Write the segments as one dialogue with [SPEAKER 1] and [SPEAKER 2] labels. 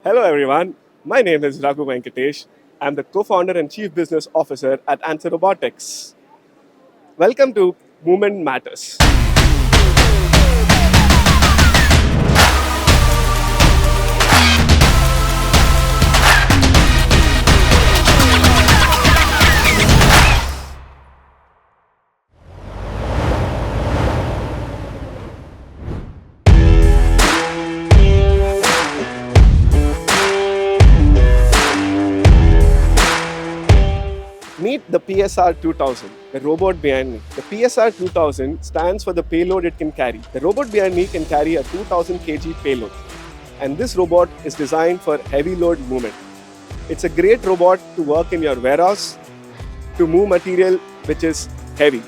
[SPEAKER 1] Hello everyone, my name is Raghu Venkatesh. I'm the co-founder and chief business officer at ANSCER Robotics. Welcome to Movement Matters. Meet the PSR 2000, the robot behind me. The PSR 2000 stands for the payload it can carry. The robot behind me can carry a 2000 kg payload. And this robot is designed for heavy load movement. It's a great robot to work in your warehouse, to move material which is heavy.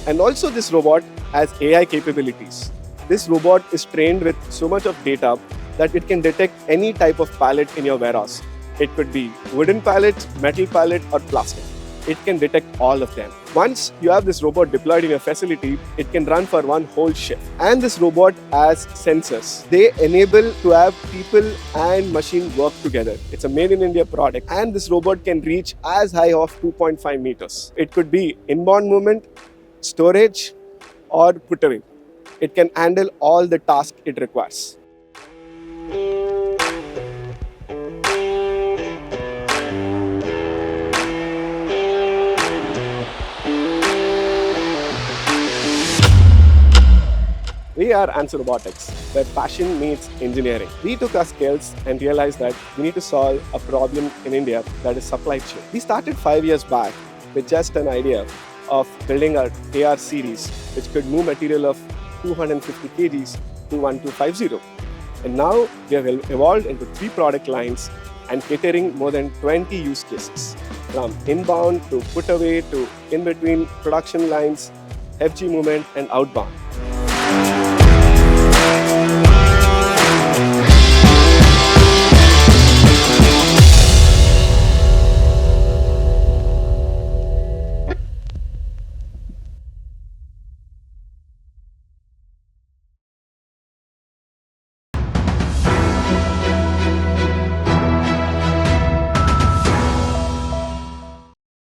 [SPEAKER 1] And also this robot has AI capabilities. This robot is trained with so much of data that it can detect any type of pallet in your warehouse. It could be wooden pallet, metal pallet, or plastic. It can detect all of them. Once you have this robot deployed in your facility, it can run for one whole shift. And this robot has sensors. They enable to have people and machine work together. It's a made in India product. And this robot can reach as high of 2.5 meters. It could be inbound movement, storage, or putaway. It can handle all the tasks it requires. We are ANSCER Robotics, where passion meets engineering. We took our skills and realized that we need to solve a problem in India, that is supply chain. We started 5 years back with just an idea of building our AR series, which could move material of 250 kgs to 1250. And now we have evolved into 3 product lines and catering more than 20 use cases, from inbound to putaway to in-between production lines, FG movement, and outbound.